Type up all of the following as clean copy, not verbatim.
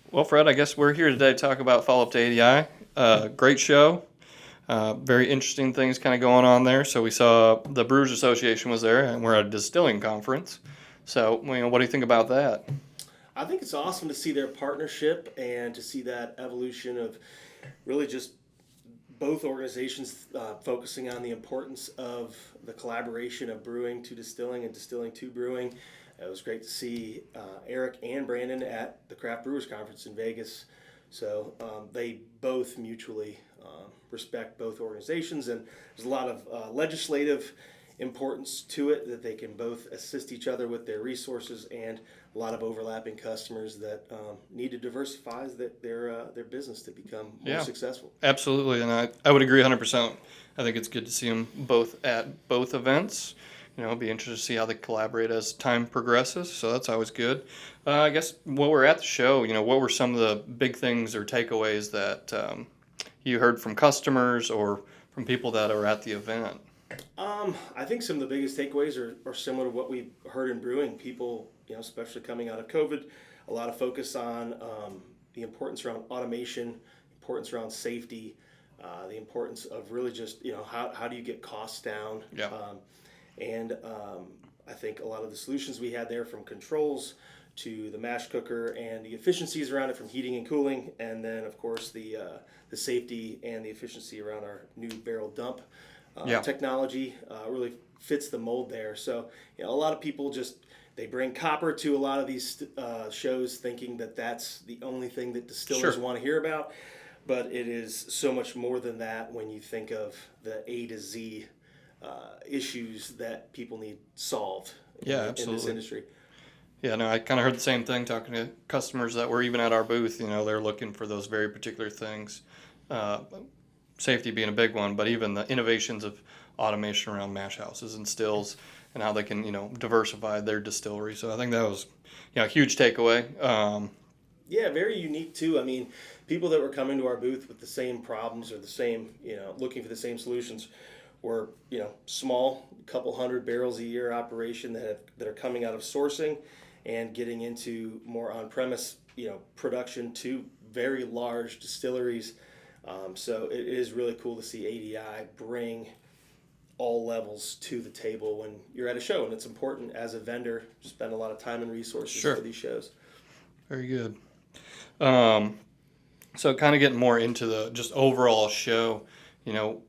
Well, Fred, I guess we're here today to talk about Follow Up to ADI. Great show. Very interesting things kind of going on there. So we saw the Brewers Association was there, and we're at a distilling conference. So, what do you think about that? I think it's awesome to see their partnership and to see that evolution of really just both organizations focusing on the importance of the collaboration of brewing to distilling and distilling to brewing. It was great to see Eric and Brandon at the Craft Brewers Conference in Vegas. So they both mutually respect both organizations, and there's a lot of legislative importance to it that they can both assist each other with their resources and a lot of overlapping customers that need to diversify their business to become more Yeah, successful. absolutely. And I would agree 100%. I think it's good to see them both at both events. It'll be interesting to see how they collaborate as time progresses. So that's always good. I guess while we're at the show, what were some of the big things or takeaways that you heard from customers or from people that are at the event? I think some of the biggest takeaways are similar to what we've heard in brewing. People, especially coming out of COVID, a lot of focus on the importance around automation, importance around safety, the importance of really just, how do you get costs down? Yeah. And I think a lot of the solutions we had there, from controls to the mash cooker and the efficiencies around it, from heating and cooling, and then of course the safety and the efficiency around our new barrel dump Yeah. technology really fits the mold there. So a lot of people just they bring copper to a lot of these shows, thinking that that's the only thing that distillers Sure. want to hear about. But it is so much more than that when you think of the A to Z issues that people need solved Yeah, in this absolutely. industry. Yeah, no, I kind of heard the same thing talking to customers that were even at our booth. They're looking for those very particular things. Uh, Safety being a big one, but even the innovations of automation around mash houses and stills and how they can, diversify their distillery. So I think that was, a huge takeaway. Yeah, very unique too. I mean, people that were coming to our booth with the same problems or the same, looking for the same solutions were, small, couple hundred barrels a year operation that are coming out of sourcing and getting into more on-premise, production to very large distilleries. So it is really cool to see ADI bring all levels to the table when you're at a show, and it's important as a vendor to spend a lot of time and resources Sure. for these shows. Very good. Um, so kind of getting more into the just overall show, you know,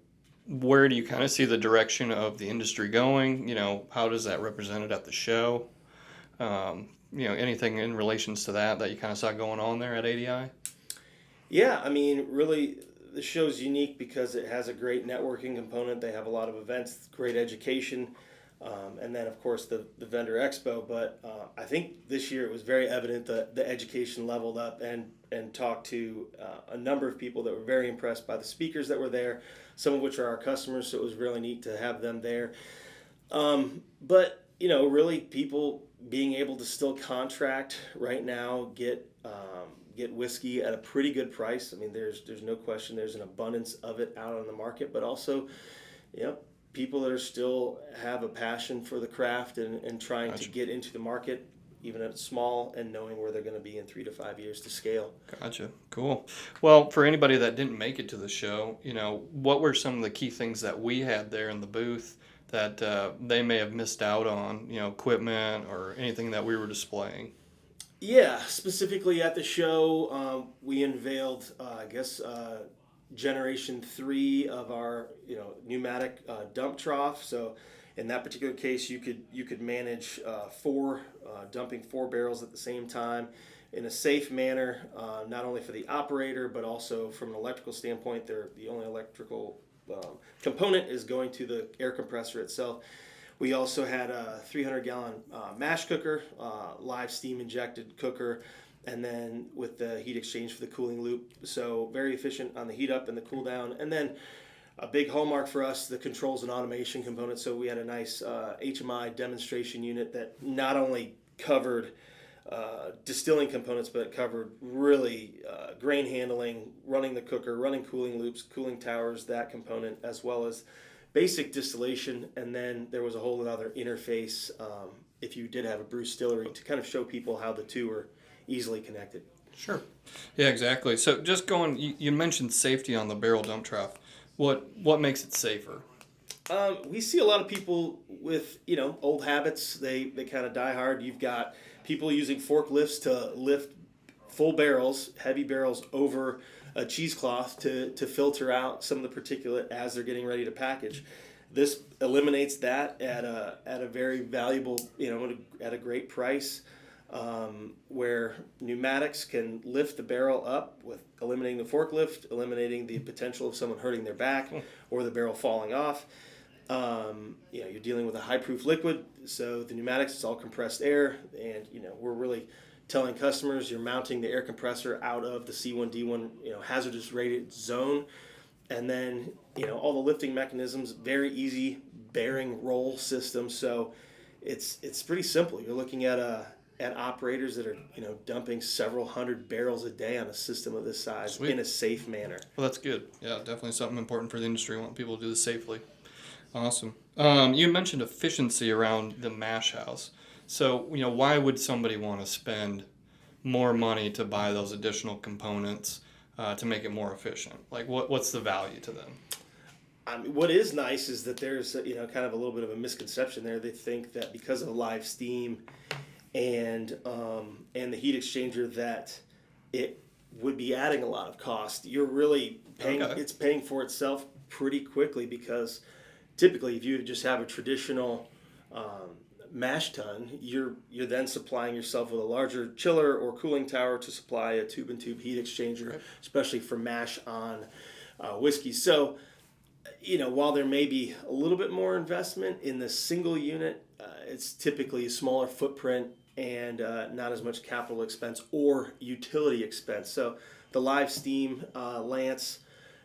where do you kind of see the direction of the industry going? How does that represented at the show? Anything in relations to that you kind of saw going on there at ADI? Yeah, I mean, really, the show's unique because it has a great networking component. They have a lot of events, great education, and then, of course, the vendor expo. But I think this year it was very evident that the education leveled up, and talked to a number of people that were very impressed by the speakers that were there, some of which are our customers, so it was really neat to have them there. But, really, people being able to still contract right now, get whiskey at a pretty good price. I mean, there's no question there's an abundance of it out on the market, but also, you know, people that are still have a passion for the craft and trying to Gotcha. get into the market, even if it's small, and knowing where they're going to be in 3 to 5 years to scale. Gotcha. Cool. Well, for anybody that didn't make it to the show, what were some of the key things that we had there in the booth that they may have missed out on, equipment or anything that we were displaying? Yeah, specifically at the show, we unveiled, generation three of our pneumatic dump trough. So, in that particular case, you could manage four dumping 4 barrels at the same time in a safe manner, not only for the operator but also from an electrical standpoint. They're the only electrical component is going to the air compressor itself. We also had a 300-gallon mash cooker, live steam injected cooker, and then with the heat exchange for the cooling loop. So very efficient on the heat up and the cool down. And then a big hallmark for us, the controls and automation component. So we had a nice HMI demonstration unit that not only covered distilling components, but covered really grain handling, running the cooker, running cooling loops, cooling towers, that component, as well as basic distillation. And then there was a whole other interface if you did have a brew distillery to kind of show people how the two are easily connected. Sure. Yeah, exactly. So just going, you mentioned safety on the barrel dump trough. What makes it safer? We see a lot of people with old habits. They kind of die hard. You've got people using forklifts to lift full barrels, heavy barrels over a cheesecloth to filter out some of the particulate as they're getting ready to package. This eliminates that at a very valuable, at a great price, where pneumatics can lift the barrel up with eliminating the forklift, eliminating the potential of someone hurting their back or the barrel falling off. You're dealing with a high-proof liquid, so the pneumatics is all compressed air, and we're really telling customers you're mounting the air compressor out of the C1D1 hazardous rated zone, and then all the lifting mechanisms, very easy bearing roll system. So it's pretty simple. You're looking at operators that are dumping several hundred barrels a day on a system of this size. Sweet. In a safe manner. Well, that's good. Yeah, definitely something important for the industry. We want people to do this safely. Awesome. You mentioned efficiency around the mash house. So, why would somebody want to spend more money to buy those additional components to make it more efficient? Like, what's the value to them? What is nice is that there's kind of a little bit of a misconception there. They think that because of live steam and the heat exchanger that it would be adding a lot of cost. You're really paying. Okay. It's paying for itself pretty quickly, because typically, if you just have a traditional mash tun, you're then supplying yourself with a larger chiller or cooling tower to supply a tube-and-tube heat exchanger, right, especially for mash on whiskey. So, while there may be a little bit more investment in the single unit, it's typically a smaller footprint and not as much capital expense or utility expense. So the live steam lance,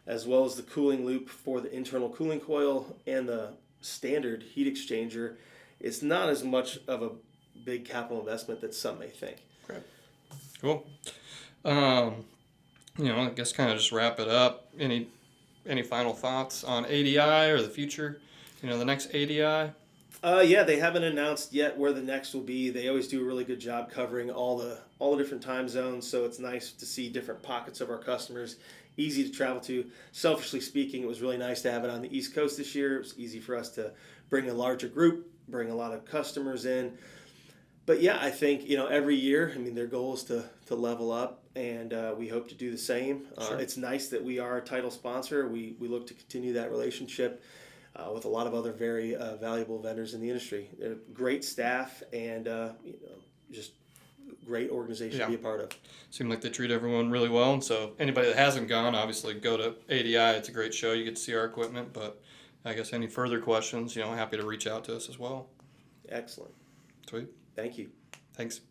as well as the cooling loop for the internal cooling coil and the standard heat exchanger, it's not as much of a big capital investment that some may think. Great. Cool. I guess kind of just wrap it up. Any final thoughts on ADI or the future? The next ADI? Yeah, they haven't announced yet where the next will be. They always do a really good job covering all the different time zones, so it's nice to see different pockets of our customers. Easy to travel to. Selfishly speaking, it was really nice to have it on the East Coast this year. It was easy for us to bring a larger group, bring a lot of customers in. But yeah, I think every year, their goal is to level up, and we hope to do the same. Sure. It's nice that we are a title sponsor. We look to continue that relationship with a lot of other very valuable vendors in the industry. They're great staff and just great organization to be a part of. Seem like they treat everyone really well, and so anybody that hasn't gone, obviously go to ADI. It's a great show. You get to see our equipment, but I guess any further questions, happy to reach out to us as well. Excellent. Sweet. Thank you. Thanks.